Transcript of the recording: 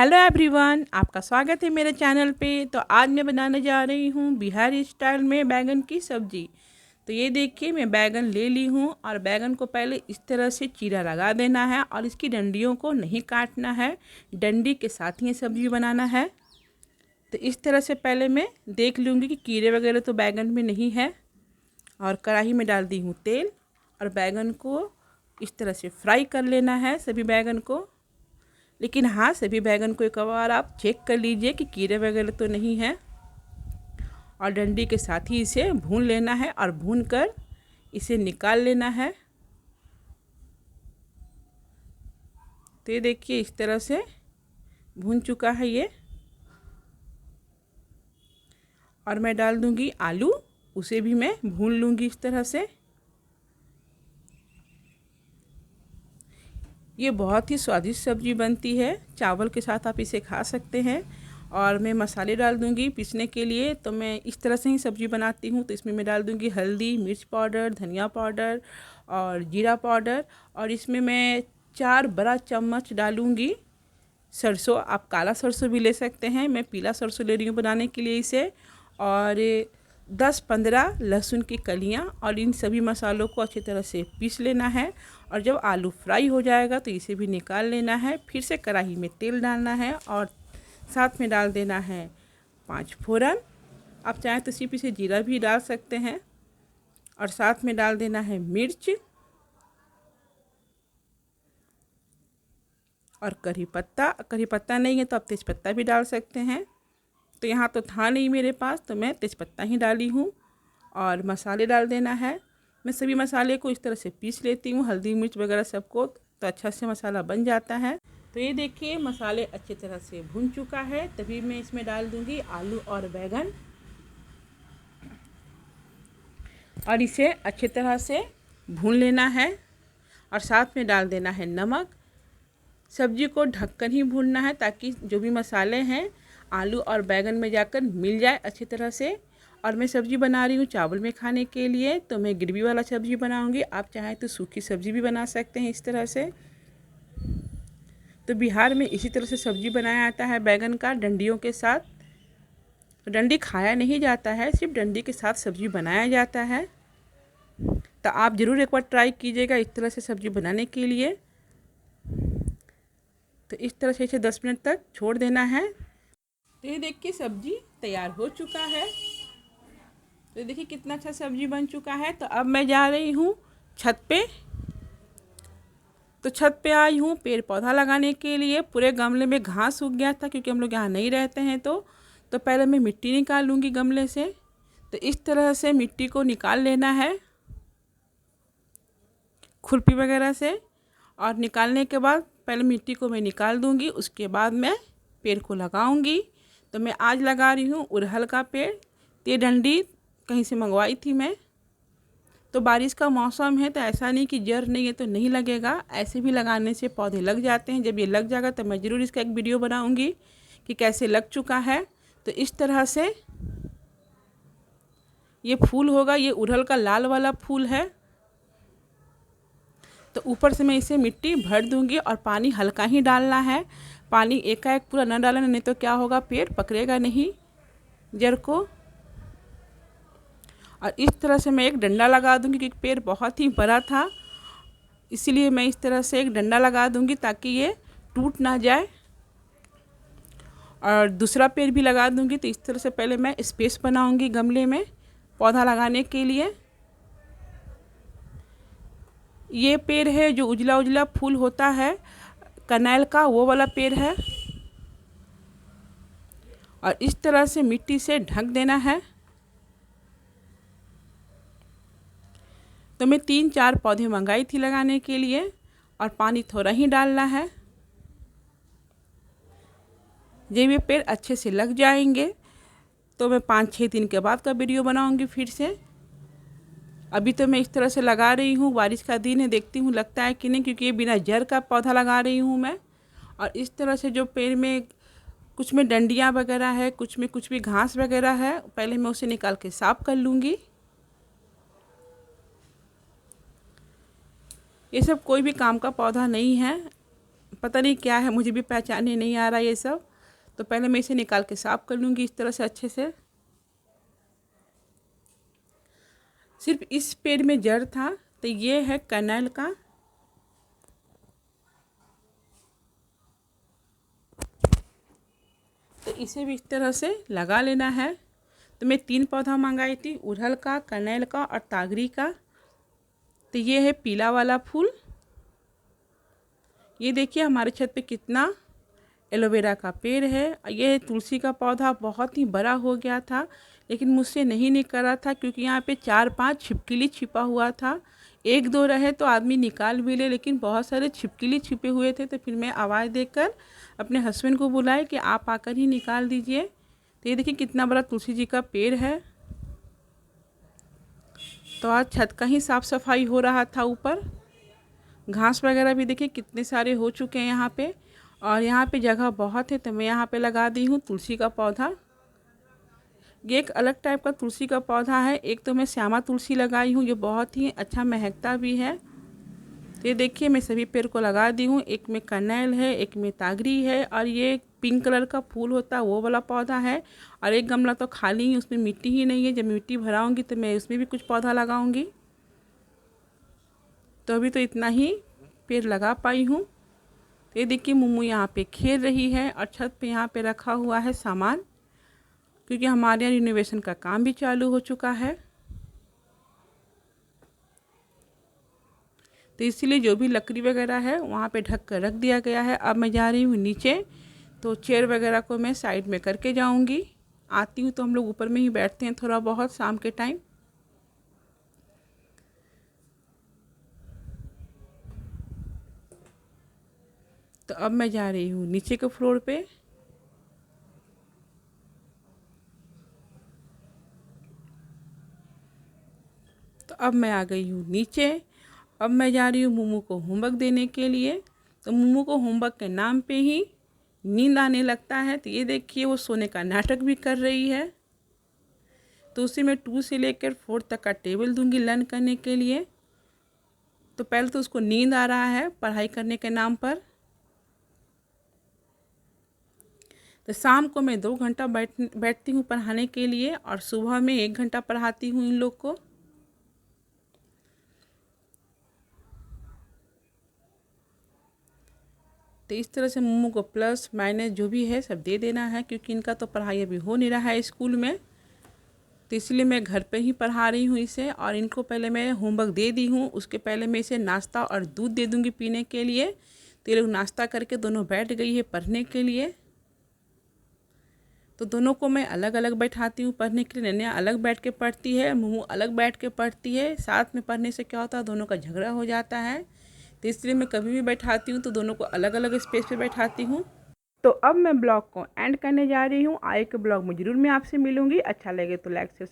Hello everyone, आपका स्वागत है मेरे चैनल पे। तो आज मैं बनाने जा रही हूँ बिहारी स्टाइल में बैगन की सब्ज़ी। तो ये देखिए, मैं बैगन ले ली हूँ और बैगन को पहले इस तरह से चीरा लगा देना है और इसकी डंडियों को नहीं काटना है, डंडी के साथ ही ये सब्ज़ी बनाना है। तो इस तरह से पहले मैं देख लूँगी कि कीड़े वगैरह तो बैगन में नहीं है। और कढ़ाई में डाल दी हूँ तेल और बैगन को इस तरह से फ्राई कर लेना है, सभी बैगन को। लेकिन हाँ, सभी बैगन को एक बार आप चेक कर लीजिए कि कीड़े वगैरह तो नहीं हैं। और डंडी के साथ ही इसे भून लेना है और भून कर इसे निकाल लेना है। तो ये देखिए, इस तरह से भून चुका है ये। और मैं डाल दूंगी आलू, उसे भी मैं भून लूँगी इस तरह से। ये बहुत ही स्वादिष्ट सब्ज़ी बनती है, चावल के साथ आप इसे खा सकते हैं। और मैं मसाले डाल दूंगी पीसने के लिए। तो मैं इस तरह से ही सब्ज़ी बनाती हूँ। तो इसमें मैं डाल दूंगी हल्दी, मिर्च पाउडर, धनिया पाउडर और जीरा पाउडर। और इसमें मैं 4 बड़ा चम्मच डालूँगी सरसों। आप काला सरसों भी ले सकते हैं, मैं पीला सरसों ले रही हूँ बनाने के लिए इसे। और 10-15 लहसुन की कलियाँ। और इन सभी मसालों को अच्छी तरह से पीस लेना है। और जब आलू फ्राई हो जाएगा तो इसे भी निकाल लेना है। फिर से कढ़ाई में तेल डालना है और साथ में डाल देना है 5 फोरन। आप चाहें तो सिर्फ इसे जीरा भी डाल सकते हैं। और साथ में डाल देना है मिर्च और करी पत्ता। करी पत्ता नहीं है तो आप तेज़पत्ता भी डाल सकते हैं। तो यहाँ तो था नहीं मेरे पास, तो मैं तेज़पत्ता ही डाली हूँ। और मसाले डाल देना है। मैं सभी मसाले को इस तरह से पीस लेती हूँ, हल्दी मिर्च वगैरह सबको, तो अच्छा से मसाला बन जाता है। तो ये देखिए, मसाले अच्छी तरह से भून चुका है। तभी मैं इसमें डाल दूँगी आलू और बैगन और इसे अच्छी तरह से भून लेना है। और साथ में डाल देना है नमक। सब्जी को ढककर ही भूनना है ताकि जो भी मसाले हैं आलू और बैगन में जाकर मिल जाए अच्छी तरह से। और मैं सब्ज़ी बना रही हूँ चावल में खाने के लिए, तो मैं ग्रेवी वाला सब्ज़ी बनाऊँगी। आप चाहें तो सूखी सब्ज़ी भी बना सकते हैं इस तरह से। तो बिहार में इसी तरह से सब्ज़ी बनाया जाता है बैगन का, डंडियों के साथ। तो डंडी खाया नहीं जाता है, सिर्फ डंडी के साथ सब्ज़ी बनाया जाता है। तो आप ज़रूर एक बार ट्राई कीजिएगा इस तरह से सब्ज़ी बनाने के लिए। तो इस तरह से इसे 10 मिनट तक छोड़ देना है। तो ये देखिए, सब्ज़ी तैयार हो चुका है। तो देखिए कितना अच्छा सब्ज़ी बन चुका है। तो अब मैं जा रही हूँ छत पे। तो छत पे आई हूँ पेड़ पौधा लगाने के लिए। पूरे गमले में घास उग गया था क्योंकि हम लोग यहाँ नहीं रहते हैं। तो पहले मैं मिट्टी निकाल लूँगी गमले से। तो इस तरह से मिट्टी को निकाल लेना है खुरपी वगैरह से। और निकालने के बाद पहले मिट्टी को मैं निकाल दूँगी, उसके बाद मैं पेड़ को लगाऊँगी। तो मैं आज लगा रही हूँ उड़हल का पेड़। ये डंडी कहीं से मंगवाई थी मैं। तो बारिश का मौसम है तो ऐसा नहीं कि जड़ नहीं है तो नहीं लगेगा, ऐसे भी लगाने से पौधे लग जाते हैं। जब ये लग जाएगा तो मैं ज़रूर इसका एक वीडियो बनाऊंगी कि कैसे लग चुका है। तो इस तरह से ये फूल होगा, ये उड़हल का लाल वाला फूल है। तो ऊपर से मैं इसे मिट्टी भर दूंगी और पानी हल्का ही डालना है। पानी एकाएक पूरा न डालना, नहीं तो क्या होगा, पेड़ पकड़ेगा नहीं जड़ को। और इस तरह से मैं एक डंडा लगा दूंगी क्योंकि पेड़ बहुत ही बड़ा था, इसीलिए मैं इस तरह से एक डंडा लगा दूंगी ताकि ये टूट ना जाए। और दूसरा पेड़ भी लगा दूंगी। तो इस तरह से पहले मैं स्पेस बनाऊंगी गमले में पौधा लगाने के लिए। ये पेड़ है जो उजला उजला फूल होता है कनेल का, वो वाला पेड़ है। और इस तरह से मिट्टी से ढक देना है। तो मैं 3-4 पौधे मंगाई थी लगाने के लिए और पानी थोड़ा ही डालना है। जब ये पेड़ अच्छे से लग जाएंगे तो मैं 5-6 दिन के बाद का वीडियो बनाऊंगी फिर से। अभी तो मैं इस तरह से लगा रही हूँ, बारिश का दिन है, देखती हूँ लगता है कि नहीं, क्योंकि ये बिना जड़ का पौधा लगा रही हूँ मैं। और इस तरह से जो पेड़ में कुछ में डंडियाँ वगैरह है, कुछ में कुछ भी घास वगैरह है, पहले मैं उसे निकाल के साफ कर लूँगी। ये सब कोई भी काम का पौधा नहीं है, पता नहीं क्या है, मुझे भी पहचानने नहीं आ रहा ये सब। तो पहले मैं इसे निकाल के साफ़ कर लूँगी इस तरह से अच्छे से। सिर्फ इस पेड़ में जड़ था, तो ये है कनैल का। तो इसे भी इस तरह से लगा लेना है। तो मैं 3 पौधा मंगाई थी, उड़हल का, कनैल का और तागरी का। तो ये है पीला वाला फूल। ये देखिए हमारे छत पे कितना एलोवेरा का पेड़ है। ये है तुलसी का पौधा, बहुत ही बड़ा हो गया था, लेकिन मुझसे नहीं निकला था क्योंकि यहाँ पे 4-5 छिपकली छिपा हुआ था। 1-2 रहे तो आदमी निकाल भी ले, लेकिन बहुत सारे छिपकली छिपे हुए थे। तो फिर मैं आवाज़ देकर अपने हस्बैंड को बुलाए कि आप आकर ही निकाल दीजिए। तो ये देखिए कितना बड़ा तुलसी जी का पेड़ है। तो आज छत का ही साफ़ सफाई हो रहा था। ऊपर घास वगैरह भी देखिए कितने सारे हो चुके हैं यहाँ पे, और यहाँ पे जगह बहुत है तो मैं यहाँ पे लगा दी हूँ तुलसी का पौधा। ये एक अलग टाइप का तुलसी का पौधा है। एक तो मैं श्यामा तुलसी लगाई हूँ, जो बहुत ही अच्छा महकता भी है। तो ये देखिए मैं सभी पेड़ को लगा दी हूँ। एक में कनैल है, एक में तागरी है, और ये पिंक कलर का फूल होता है वो वाला पौधा है। और एक गमला तो खाली ही, उसमें मिट्टी ही नहीं है। जब मिट्टी भराऊँगी तो मैं उसमें भी कुछ पौधा लगाऊँगी। तो अभी तो इतना ही पेड़ लगा पाई हूँ। तो ये देखिए मुम्मू यहाँ पे खेल रही है, और छत पे यहाँ पे रखा हुआ है सामान, क्योंकि हमारे यहाँ रिनोवेशन का काम भी चालू हो चुका है। तो इसीलिए जो भी लकड़ी वगैरह है वहाँ पे ढक कर रख दिया गया है। अब मैं जा रही हूँ नीचे, तो चेयर वगैरह को मैं साइड में करके जाऊँगी। आती हूँ तो हम लोग ऊपर में ही बैठते हैं थोड़ा बहुत शाम के टाइम। तो अब मैं जा रही हूँ नीचे के फ्लोर पे। तो अब मैं आ गई हूँ नीचे। अब मैं जा रही हूँ मुम्मू को होमवर्क देने के लिए। तो मुम्मू को होमवर्क के नाम पे ही नींद आने लगता है। तो ये देखिए वो सोने का नाटक भी कर रही है। तो उसे मैं 2 से लेकर 4 तक का टेबल दूंगी लर्न करने के लिए। तो पहले तो उसको नींद आ रहा है पढ़ाई करने के नाम पर। तो शाम को मैं 2 घंटा बैठती हूँ पढ़ाने के लिए, और सुबह में 1 घंटा पढ़ाती हूँ इन लोग को। तो इस तरह से मुम्मू को प्लस माइनस जो भी है सब दे देना है, क्योंकि इनका तो पढ़ाई अभी हो नहीं रहा है स्कूल में। तो इसलिए मैं घर पे ही पढ़ा रही हूँ इसे। और इनको पहले मैं होमवर्क दे दी हूँ, उसके पहले मैं इसे नाश्ता और दूध दे दूँगी पीने के लिए। तो ये लोग नाश्ता करके दोनों बैठ गई है पढ़ने के लिए। तो दोनों को मैं अलग अलग बैठाती हूँ पढ़ने के लिए। नैना अलग बैठ के पढ़ती है, मुम्मू अलग बैठ के पढ़ती है। साथ में पढ़ने से क्या होता है, दोनों का झगड़ा हो जाता है। तो इसलिए मैं कभी भी बैठाती हूँ तो दोनों को अलग अलग स्पेस पे बैठाती हूँ। तो अब मैं ब्लॉग को एंड करने जा रही हूँ। आगे के ब्लॉग में ज़रूर मैं आपसे मिलूँगी। अच्छा लगे तो लाइक से